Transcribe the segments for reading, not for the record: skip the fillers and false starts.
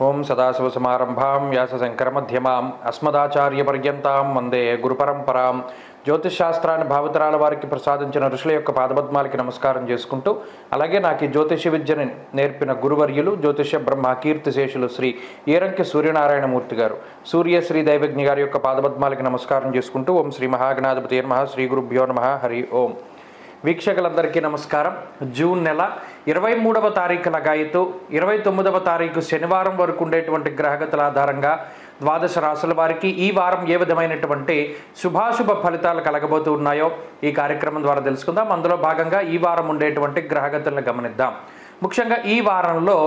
ఓం సదాశివసమారంభాం వ్యాసశంకరమధ్యమాం అస్మదాచార్యపర్యంతాం వందే గురుపరంపరాం. జ్యోతిషశాస్త్రాన్ని భావితరాల వారికి ప్రసాదించిన ఋషుల యొక్క పాదపద్మాలకి నమస్కారం చేసుకుంటూ, అలాగే నాకు ఈ జ్యోతిష విద్యని నేర్పిన గురువర్యులు జ్యోతిష బ్రహ్మ కీర్తిశేషులు శ్రీ ఈరంకి సూర్యనారాయణమూర్తి గారు, సూర్యశ్రీ దైవజ్ఞ గారి యొక్క పాదపద్మాలకి నమస్కారం చేసుకుంటూ, ఓం శ్రీ మహాగణాధిపతి నమః, శ్రీ గురుభ్యో నమః, హరి ఓం. వీక్షకులందరికీ నమస్కారం. జూన్ నెల 23వ తారీఖు లగాయితూ 29వ తారీఖు శనివారం వరకు ఉండేటువంటి గ్రహగతుల ఆధారంగా ద్వాదశ రాశుల వారికి ఈ వారం ఏ విధమైనటువంటి శుభాశుభ ఫలితాలు కలగబోతూ ఉన్నాయో ఈ కార్యక్రమం ద్వారా తెలుసుకుందాం. అందులో భాగంగా ఈ వారం ఉండేటువంటి గ్రహగతులను గమనిద్దాం. ముఖ్యంగా ఈ వారంలో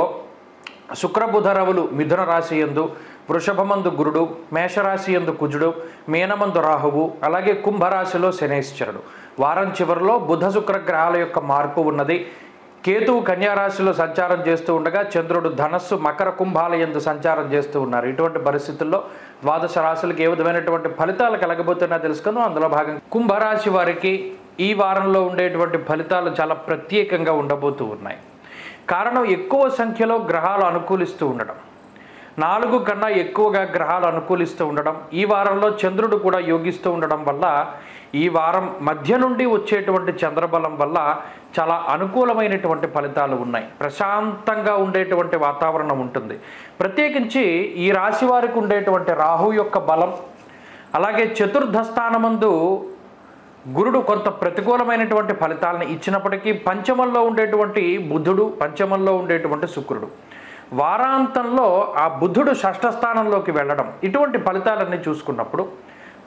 శుక్రబుధ రవులు మిథున రాశి యందు, వృషభమందు గురుడు, మేషరాశి యందు కుజుడు, మీనమందు రాహువు, అలాగే కుంభరాశిలో శనేశ్వరుడు. వారం చివరిలో బుధ శుక్ర గ్రహాల యొక్క మార్పు ఉన్నది. కేతువు కన్యారాశిలో సంచారం చేస్తూ ఉండగా చంద్రుడు ధనస్సు మకర కుంభాల యందు సంచారం చేస్తూ ఉన్నారు. ఇటువంటి పరిస్థితుల్లో ద్వాదశ రాశులకు ఏ విధమైనటువంటి ఫలితాలు కలగబోతున్నా తెలుసుకుందాం. అందులో భాగంగా కుంభరాశి వారికి ఈ వారంలో ఉండేటువంటి ఫలితాలు చాలా ప్రత్యేకంగా ఉండబోతూ ఉన్నాయి. కారణం ఎక్కువ సంఖ్యలో గ్రహాలు అనుకూలిస్తూ ఉండడం, 4 కన్నా ఎక్కువగా గ్రహాలు అనుకూలిస్తూ ఉండడం, ఈ వారంలో చంద్రుడు కూడా యోగిస్తూ ఉండడం వల్ల ఈ వారం మధ్య నుండి వచ్చేటువంటి చంద్రబలం వల్ల చాలా అనుకూలమైనటువంటి ఫలితాలు ఉన్నాయి. ప్రశాంతంగా ఉండేటువంటి వాతావరణం ఉంటుంది. ప్రత్యేకించి ఈ రాశి వారికి ఉండేటువంటి రాహు యొక్క బలం, అలాగే చతుర్థ స్థానమందు గురుడు కొంత ప్రతికూలమైనటువంటి ఫలితాలను ఇచ్చినప్పటికీ పంచమంలో ఉండేటువంటి బుధుడు, పంచమంలో ఉండేటువంటి శుక్రుడు, వారాంతంలో ఆ బుధుడు షష్ఠ స్థానంలోకి వెళ్ళడం, ఇటువంటి ఫలితాలన్నీ చూసుకున్నప్పుడు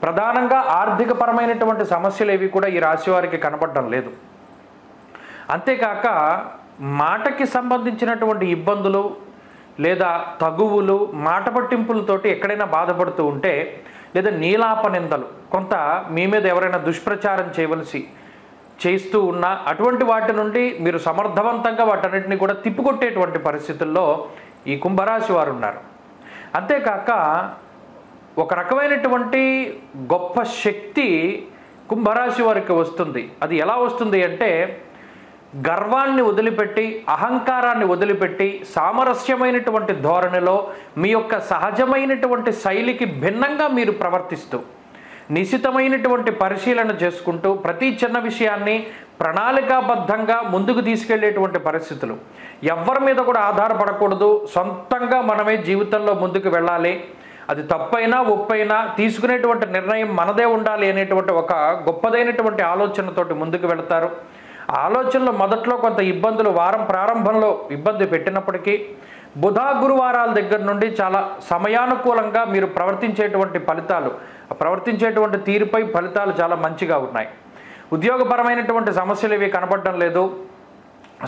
ప్రధానంగా ఆర్థికపరమైనటువంటి సమస్యలు ఏవి కూడా ఈ రాశి వారికి కనబడడం లేదు. అంతేకాక మాటకి సంబంధించినటువంటి ఇబ్బందులు లేదా తగువులు, మాట పట్టింపులతోటి ఎక్కడైనా బాధపడుతూ ఉంటే, లేదా నీలాప నిందలు, కొంత మీ మీద ఎవరైనా దుష్ప్రచారం చేస్తూ ఉన్నా అటువంటి వాటి నుండి మీరు సమర్థవంతంగా వాటన్నిటిని కూడా తిప్పికొట్టేటువంటి పరిస్థితుల్లో ఈ కుంభరాశి వారు ఉన్నారు. అంతేకాక ఒక రకమైనటువంటి గొప్ప శక్తి కుంభరాశి వారికి వస్తుంది. అది ఎలా వస్తుంది అంటే, గర్వాన్ని వదిలిపెట్టి, అహంకారాన్ని వదిలిపెట్టి, సామరస్యమైనటువంటి ధోరణిలో మీ యొక్క సహజమైనటువంటి శైలికి భిన్నంగా మీరు ప్రవర్తిస్తూ, నిశితమైనటువంటి పరిశీలన చేసుకుంటూ, ప్రతి చిన్న విషయాన్ని ప్రణాళికాబద్ధంగా ముందుకు తీసుకెళ్లేటువంటి పరిస్థితులు, ఎవరి మీద కూడా ఆధారపడకూడదు, సొంతంగా మనమే జీవితంలో ముందుకు వెళ్ళాలి, అది తప్పైనా ఒప్పైనా తీసుకునేటువంటి నిర్ణయం మనదే ఉండాలి అనేటువంటి ఒక గొప్పదైనటువంటి ఆలోచనతోటి ముందుకు వెళతారు. ఆలోచనలో మొదట్లో కొంత ఇబ్బందులు వారం ప్రారంభంలో ఇబ్బంది పెట్టినప్పటికీ బుధ గురువారాల దగ్గర నుండి చాలా సమయానుకూలంగా మీరు ప్రవర్తించేటువంటి తీరుపై ఫలితాలు చాలా మంచిగా ఉన్నాయి. ఉద్యోగపరమైనటువంటి సమస్యలు ఇవి కనబడడం లేదు.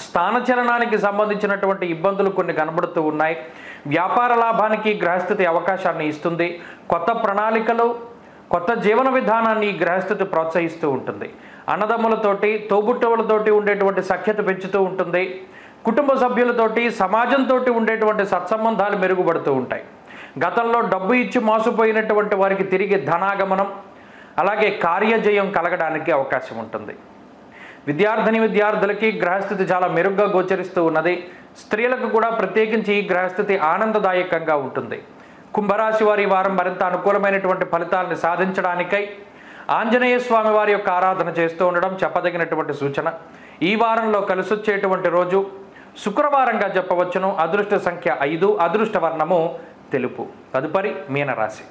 స్థానచలనానికి సంబంధించినటువంటి ఇబ్బందులు కొన్ని కనబడుతూ ఉన్నాయి. వ్యాపార లాభానికి గ్రహస్థితి అవకాశాన్ని ఇస్తుంది. కొత్త ప్రణాళికలు, కొత్త జీవన విధానాన్ని ఈ గ్రహస్థితి ప్రోత్సహిస్తూ ఉంటుంది. అన్నదమ్ములతోటి, తోబుట్టువులతోటి ఉండేటువంటి సఖ్యత పెంచుతూ ఉంటుంది. కుటుంబ సభ్యులతోటి, సమాజంతో ఉండేటువంటి సత్సంబంధాలు మెరుగుపడుతూ ఉంటాయి. గతంలో డబ్బు ఇచ్చి మోసపోయినటువంటి వారికి తిరిగి ధనాగమనం, అలాగే కార్యజయం కలగడానికి అవకాశం ఉంటుంది. విద్యార్థులకి గ్రహస్థితి చాలా మెరుగ్గా గోచరిస్తూ ఉన్నది. స్త్రీలకు కూడా ప్రత్యేకించి ఈ గ్రహస్థితి ఆనందదాయకంగా ఉంటుంది. కుంభరాశి వారి వారం మరింత అనుకూలమైనటువంటి ఫలితాలను సాధించడానికై ఆంజనేయ స్వామి వారి యొక్క ఆరాధన చేస్తూ ఉండడం చెప్పదగినటువంటి సూచన. ఈ వారంలో కలిసొచ్చేటువంటి రోజు శుక్రవారంగా చెప్పవచ్చును. అదృష్ట సంఖ్య 5, అదృష్ట వర్ణము తెలుపు. తదుపరి మీనరాశి.